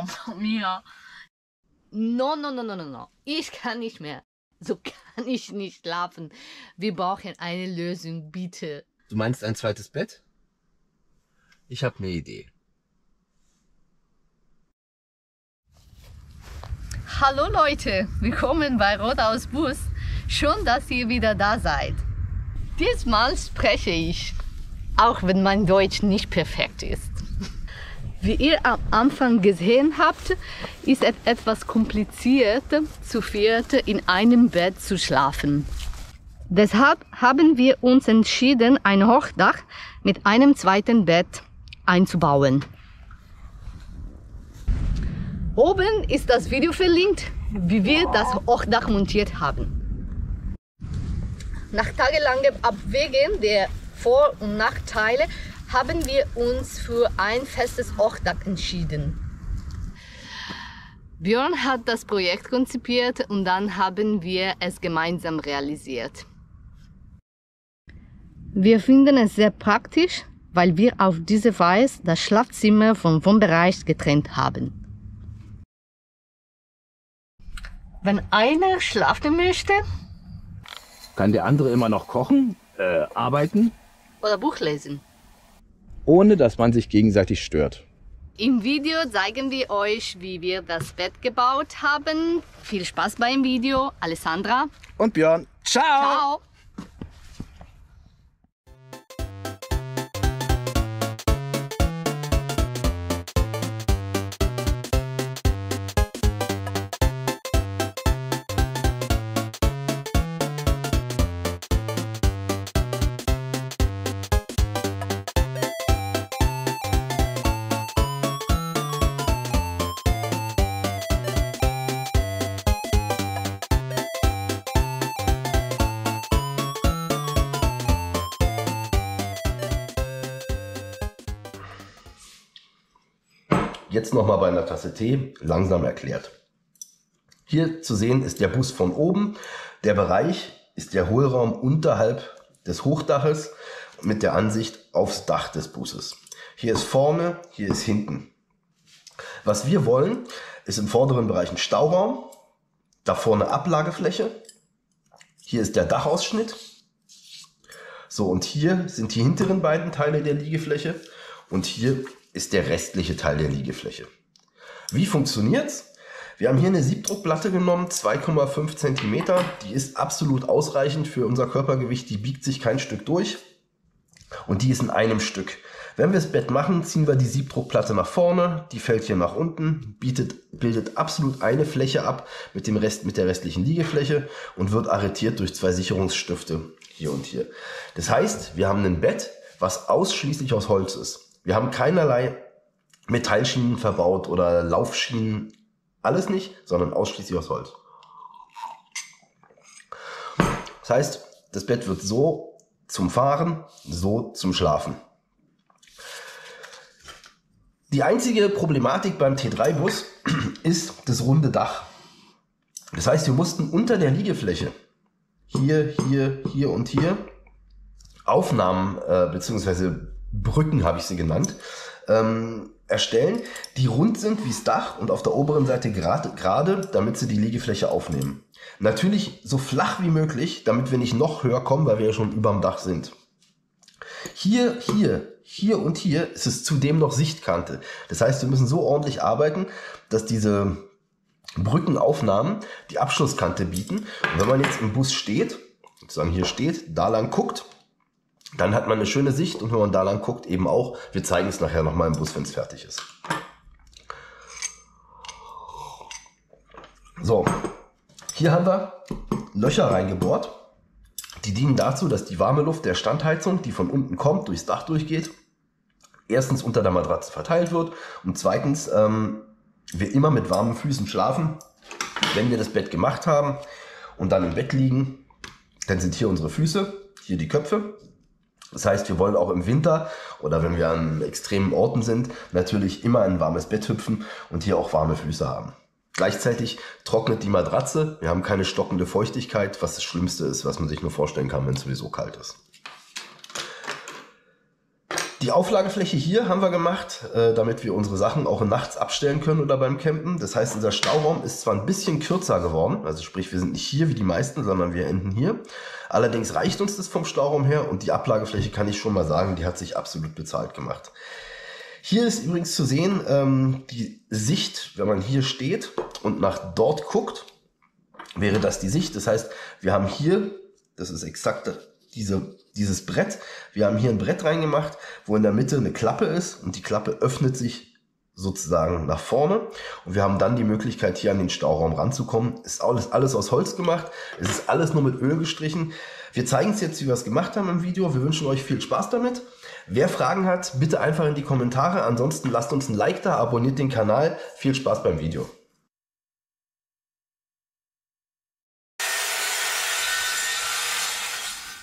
Mamma mia. No, no, no, no, no, no. Ich kann nicht mehr. So kann ich nicht schlafen. Wir brauchen eine Lösung, bitte. Du meinst ein zweites Bett? Ich habe eine Idee. Hallo Leute, willkommen bei Rodaus Bus. Schön, dass ihr wieder da seid. Diesmal spreche ich, auch wenn mein Deutsch nicht perfekt ist. Wie ihr am Anfang gesehen habt, ist es etwas kompliziert, zu viert in einem Bett zu schlafen. Deshalb haben wir uns entschieden, ein Hochdach mit einem zweiten Bett einzubauen. Oben ist das Video verlinkt, wie wir das Hochdach montiert haben. Nach tagelangem Abwägen der Vor- und Nachteile haben wir uns für ein festes Hochdach entschieden. Björn hat das Projekt konzipiert und dann haben wir es gemeinsam realisiert. Wir finden es sehr praktisch, weil wir auf diese Weise das Schlafzimmer vom Wohnbereich getrennt haben. Wenn einer schlafen möchte Kann der andere immer noch kochen, arbeiten, oder Buch lesen. ohne dass man sich gegenseitig stört. Im Video zeigen wir euch, wie wir das Bett gebaut haben. Viel Spaß beim Video. Alessandra. Und Björn, ciao! Ciao. Jetzt nochmal bei einer Tasse Tee, langsam erklärt. Hier zu sehen ist der Bus von oben. Der Bereich ist der Hohlraum unterhalb des Hochdaches mit der Ansicht aufs Dach des Busses. Hier ist vorne, hier ist hinten. Was wir wollen, ist im vorderen Bereich ein Stauraum, da vorne Ablagefläche. Hier ist der Dachausschnitt. So, und hier sind die hinteren beiden Teile der Liegefläche und hier ist der restliche Teil der Liegefläche. Wie funktioniert's? Wir haben hier eine Siebdruckplatte genommen, 2,5 cm. Die ist absolut ausreichend für unser Körpergewicht, die biegt sich kein Stück durch und die ist in einem Stück. Wenn wir das Bett machen, ziehen wir die Siebdruckplatte nach vorne, die fällt hier nach unten, bildet absolut eine Fläche ab mit der restlichen Liegefläche und wird arretiert durch zwei Sicherungsstifte hier und hier. Das heißt, wir haben ein Bett, was ausschließlich aus Holz ist. Wir haben keinerlei Metallschienen verbaut oder Laufschienen, alles nicht, sondern ausschließlich aus Holz. Das heißt, das Bett wird so zum Fahren, so zum Schlafen. Die einzige Problematik beim T3-Bus ist das runde Dach. Das heißt, wir mussten unter der Liegefläche, hier, hier, hier und hier, Aufnahmen bzw. Brücken habe ich sie genannt, erstellen, die rund sind wie das Dach und auf der oberen Seite gerade, damit sie die Liegefläche aufnehmen. Natürlich so flach wie möglich, damit wir nicht noch höher kommen, weil wir ja schon über dem Dach sind. Hier, hier, hier und hier ist es zudem noch Sichtkante. Das heißt, wir müssen so ordentlich arbeiten, dass diese Brückenaufnahmen die Abschlusskante bieten. Und wenn man jetzt im Bus steht, sozusagen hier steht, da lang guckt, dann hat man eine schöne Sicht und wenn man da lang guckt, eben auch. Wir zeigen es nachher nochmal im Bus, wenn es fertig ist. So, hier haben wir Löcher reingebohrt. Die dienen dazu, dass die warme Luft der Standheizung, die von unten kommt, durchs Dach durchgeht, erstens unter der Matratze verteilt wird und zweitens wir immer mit warmen Füßen schlafen. Wenn wir das Bett gemacht haben und dann im Bett liegen, dann sind hier unsere Füße, hier die Köpfe. Das heißt, wir wollen auch im Winter oder wenn wir an extremen Orten sind, natürlich immer in ein warmes Bett hüpfen und hier auch warme Füße haben. Gleichzeitig trocknet die Matratze, wir haben keine stockende Feuchtigkeit, was das Schlimmste ist, was man sich nur vorstellen kann, wenn es sowieso kalt ist. Die Auflagefläche hier haben wir gemacht, damit wir unsere Sachen auch nachts abstellen können oder beim Campen. Das heißt, unser Stauraum ist zwar ein bisschen kürzer geworden, also sprich, wir sind nicht hier wie die meisten, sondern wir enden hier. Allerdings reicht uns das vom Stauraum her und die Ablagefläche, kann ich schon mal sagen, die hat sich absolut bezahlt gemacht. Hier ist übrigens zu sehen, die Sicht, wenn man hier steht und nach dort guckt, wäre das die Sicht. Das heißt, wir haben hier, das ist exakt dieses Brett, wir haben hier ein Brett reingemacht, wo in der Mitte eine Klappe ist und die Klappe öffnet sich sozusagen nach vorne und wir haben dann die Möglichkeit, hier an den Stauraum ranzukommen. Ist alles aus Holz gemacht, es ist alles nur mit Öl gestrichen. Wir zeigen es jetzt, wie wir es gemacht haben im Video. Wir wünschen euch viel Spaß damit. Wer Fragen hat, bitte einfach in die Kommentare. Ansonsten lasst uns ein Like da, abonniert den Kanal. Viel Spaß beim Video.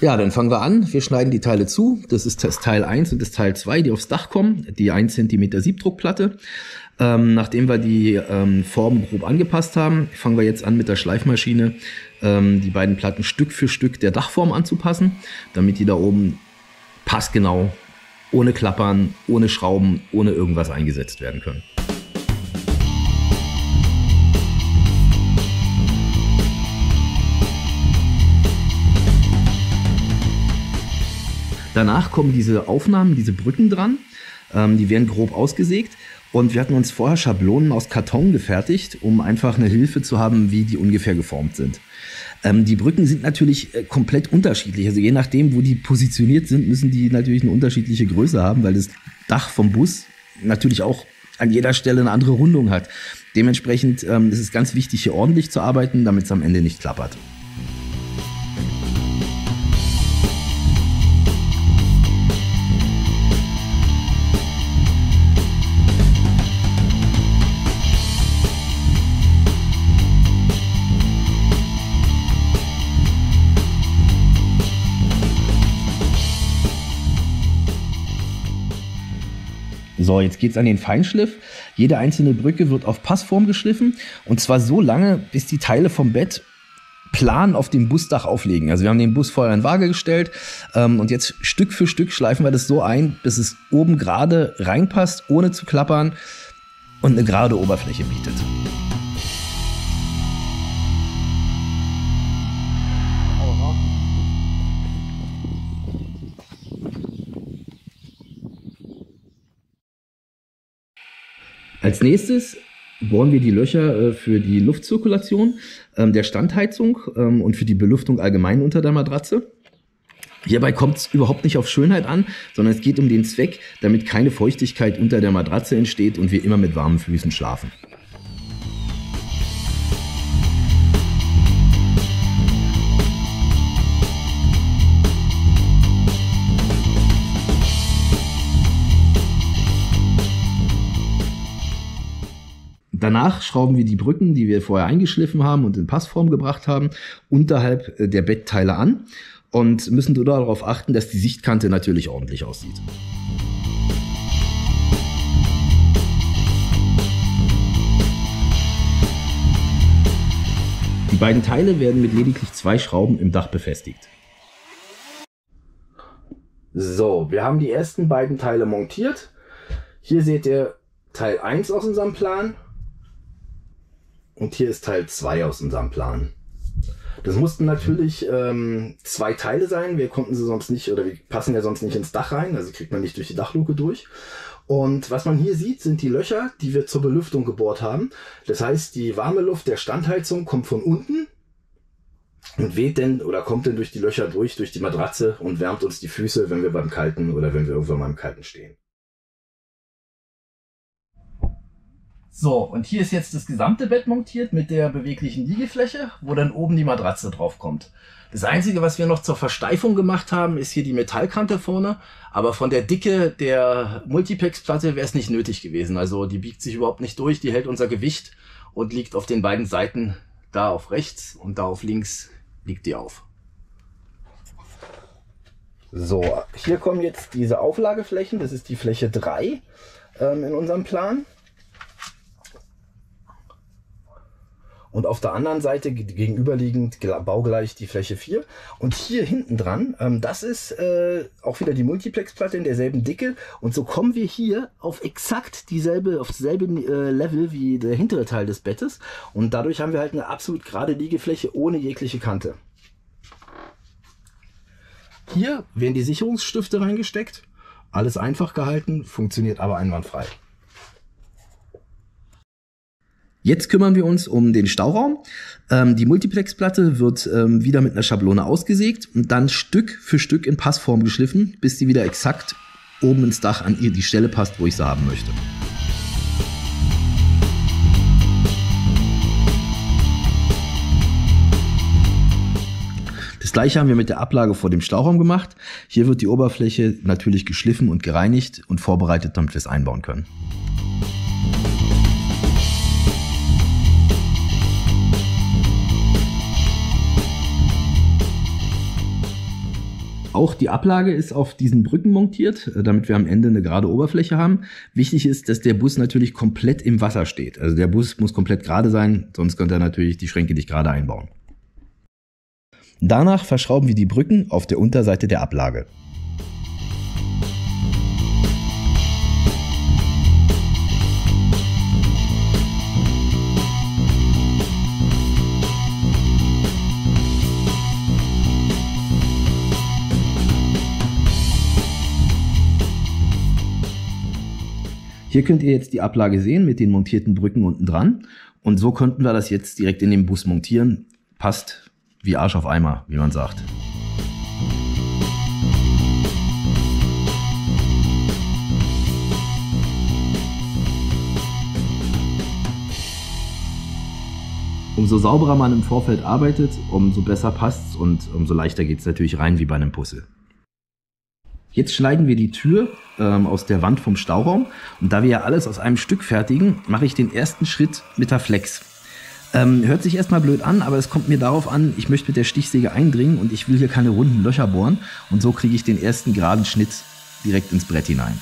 Ja, dann fangen wir an. Wir schneiden die Teile zu. Das ist das Teil 1 und das Teil 2, die aufs Dach kommen. Die 1 cm Siebdruckplatte. Nachdem wir die Formen grob angepasst haben, fangen wir jetzt an mit der Schleifmaschine die beiden Platten Stück für Stück der Dachform anzupassen, damit die da oben passgenau, ohne Klappern, ohne Schrauben, ohne irgendwas eingesetzt werden können. Danach kommen diese Aufnahmen, diese Brücken dran, die werden grob ausgesägt und wir hatten uns vorher Schablonen aus Karton gefertigt, um einfach eine Hilfe zu haben, wie die ungefähr geformt sind. Die Brücken sind natürlich komplett unterschiedlich, also je nachdem, wo die positioniert sind, müssen die natürlich eine unterschiedliche Größe haben, weil das Dach vom Bus natürlich auch an jeder Stelle eine andere Rundung hat. Dementsprechend ist es ganz wichtig, hier ordentlich zu arbeiten, damit es am Ende nicht klappert. So, jetzt geht's an den Feinschliff. Jede einzelne Brücke wird auf Passform geschliffen und zwar so lange, bis die Teile vom Bett plan auf dem Busdach auflegen. Also wir haben den Bus vorher in Waage gestellt und jetzt Stück für Stück schleifen wir das so ein, bis es oben gerade reinpasst, ohne zu klappern und eine gerade Oberfläche bietet. Als nächstes bohren wir die Löcher für die Luftzirkulation der Standheizung und für die Belüftung allgemein unter der Matratze. Hierbei kommt es überhaupt nicht auf Schönheit an, sondern es geht um den Zweck, damit keine Feuchtigkeit unter der Matratze entsteht und wir immer mit warmen Füßen schlafen. Danach schrauben wir die Brücken, die wir vorher eingeschliffen haben und in Passform gebracht haben, unterhalb der Bettteile an und müssen darauf achten, dass die Sichtkante natürlich ordentlich aussieht. Die beiden Teile werden mit lediglich 2 Schrauben im Dach befestigt. So, wir haben die ersten beiden Teile montiert. Hier seht ihr Teil 1 aus unserem Plan. Und hier ist Teil 2 aus unserem Plan. Das mussten natürlich 2 Teile sein. Wir konnten sie sonst nicht, oder wir passen ja sonst nicht ins Dach rein. Also kriegt man nicht durch die Dachluke durch. Und was man hier sieht, sind die Löcher, die wir zur Belüftung gebohrt haben. Das heißt, die warme Luft der Standheizung kommt von unten und weht denn oder kommt dann durch die Löcher durch die Matratze und wärmt uns die Füße, wenn wir beim Kalten oder wenn wir irgendwann mal im Kalten stehen. So, und hier ist jetzt das gesamte Bett montiert mit der beweglichen Liegefläche, wo dann oben die Matratze drauf kommt. Das Einzige, was wir noch zur Versteifung gemacht haben, ist hier die Metallkante vorne, aber von der Dicke der Multiplex-Platte wäre es nicht nötig gewesen. Also die biegt sich überhaupt nicht durch, die hält unser Gewicht und liegt auf den beiden Seiten, da auf rechts und da auf links liegt die auf. So, hier kommen jetzt diese Auflageflächen, das ist die Fläche 3 in unserem Plan. und auf der anderen Seite gegenüberliegend baugleich die Fläche 4. Und hier hinten dran, das ist auch wieder die Multiplexplatte in derselben Dicke. Und so kommen wir hier auf exakt auf dasselbe Level wie der hintere Teil des Bettes. Und dadurch haben wir halt eine absolut gerade Liegefläche ohne jegliche Kante. Hier werden die Sicherungsstifte reingesteckt. Alles einfach gehalten, funktioniert aber einwandfrei. Jetzt kümmern wir uns um den Stauraum. Die Multiplexplatte wird wieder mit einer Schablone ausgesägt und dann Stück für Stück in Passform geschliffen, bis sie wieder exakt oben ins Dach an die Stelle passt, wo ich sie haben möchte. Das gleiche haben wir mit der Ablage vor dem Stauraum gemacht. Hier wird die Oberfläche natürlich geschliffen und gereinigt und vorbereitet, damit wir es einbauen können. Auch die Ablage ist auf diesen Brücken montiert, damit wir am Ende eine gerade Oberfläche haben. Wichtig ist, dass der Bus natürlich komplett im Wasser steht. Also der Bus muss komplett gerade sein, sonst könnte er natürlich die Schränke nicht gerade einbauen. Danach verschrauben wir die Brücken auf der Unterseite der Ablage. Hier könnt ihr jetzt die Ablage sehen mit den montierten Brücken unten dran. Und so könnten wir das jetzt direkt in den Bus montieren. Passt wie Arsch auf Eimer, wie man sagt. Umso sauberer man im Vorfeld arbeitet, umso besser passt's und umso leichter geht's natürlich rein wie bei einem Puzzle. Jetzt schneiden wir die Tür aus der Wand vom Stauraum und da wir ja alles aus einem Stück fertigen, mache ich den ersten Schritt mit der Flex. Hört sich erstmal blöd an, aber es kommt mir darauf an, ich möchte mit der Stichsäge eindringen und ich will hier keine runden Löcher bohren und so kriege ich den ersten geraden Schnitt direkt ins Brett hinein.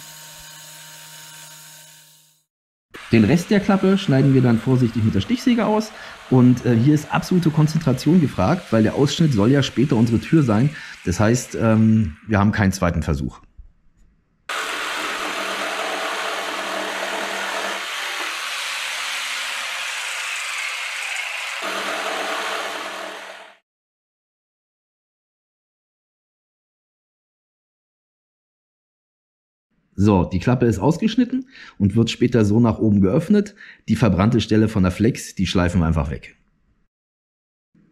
Den Rest der Klappe schneiden wir dann vorsichtig mit der Stichsäge aus und hier ist absolute Konzentration gefragt, weil der Ausschnitt soll ja später unsere Tür sein. Das heißt, wir haben keinen zweiten Versuch. So, die Klappe ist ausgeschnitten und wird später so nach oben geöffnet. Die verbrannte Stelle von der Flex, die schleifen wir einfach weg.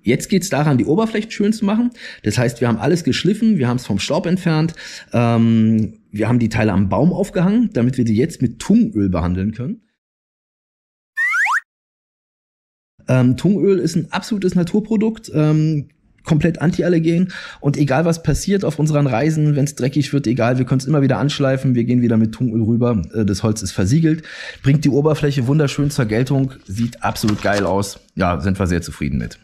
Jetzt geht es daran, die Oberflächen schön zu machen. Das heißt, wir haben alles geschliffen, wir haben es vom Staub entfernt, wir haben die Teile am Baum aufgehangen, damit wir die jetzt mit Tungöl behandeln können. Tungöl ist ein absolutes Naturprodukt, komplett antiallergen und egal was passiert auf unseren Reisen, wenn es dreckig wird, egal, wir können es immer wieder anschleifen, wir gehen wieder mit Tungöl rüber, das Holz ist versiegelt, bringt die Oberfläche wunderschön zur Geltung, sieht absolut geil aus, ja, sind wir sehr zufrieden mit.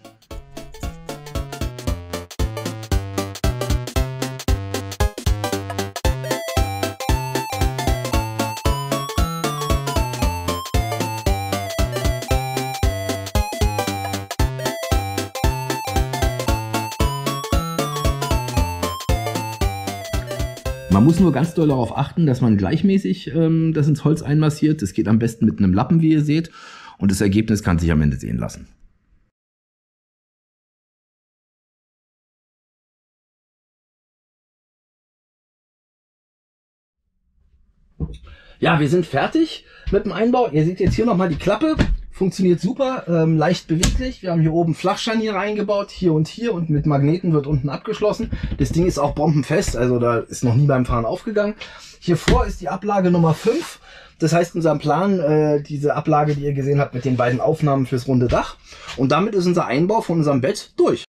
Man muss nur ganz doll darauf achten, dass man gleichmäßig das ins Holz einmassiert. Das geht am besten mit einem Lappen, wie ihr seht. Und das Ergebnis kann sich am Ende sehen lassen. Ja, wir sind fertig mit dem Einbau. Ihr seht jetzt hier nochmal die Klappe. Funktioniert super, leicht beweglich. Wir haben hier oben Flachscharniere eingebaut, hier und mit Magneten wird unten abgeschlossen. Das Ding ist auch bombenfest, also da ist noch nie beim Fahren aufgegangen. Hier vor ist die Ablage Nummer 5. Das heißt, unser Plan, diese Ablage, die ihr gesehen habt, mit den beiden Aufnahmen fürs runde Dach. Und damit ist unser Einbau von unserem Bett durch.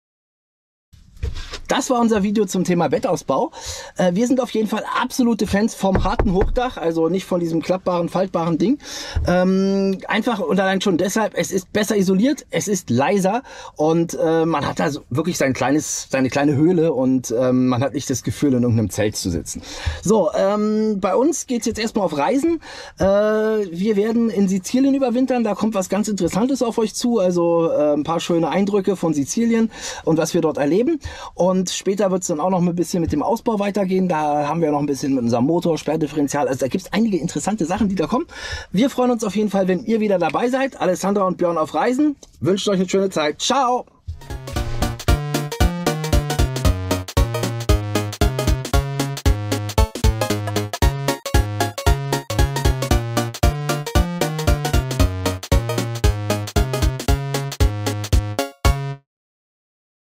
das war unser Video zum Thema Bettausbau. Wir sind auf jeden Fall absolute Fans vom harten Hochdach, also nicht von diesem klappbaren, faltbaren Ding. Einfach und allein schon deshalb, es ist besser isoliert, es ist leiser und man hat also wirklich seine kleine Höhle und man hat nicht das Gefühl, in irgendeinem Zelt zu sitzen. So, bei uns geht's jetzt erstmal auf Reisen. Wir werden in Sizilien überwintern, da kommt was ganz Interessantes auf euch zu, also ein paar schöne Eindrücke von Sizilien und was wir dort erleben. Und später wird es dann auch noch ein bisschen mit dem Ausbau weitergehen. Da haben wir noch ein bisschen mit unserem Motor, Sperrdifferential. Also da gibt es einige interessante Sachen, die da kommen. Wir freuen uns auf jeden Fall, wenn ihr wieder dabei seid. Alessandra und Björn auf Reisen. Wünscht euch eine schöne Zeit. Ciao!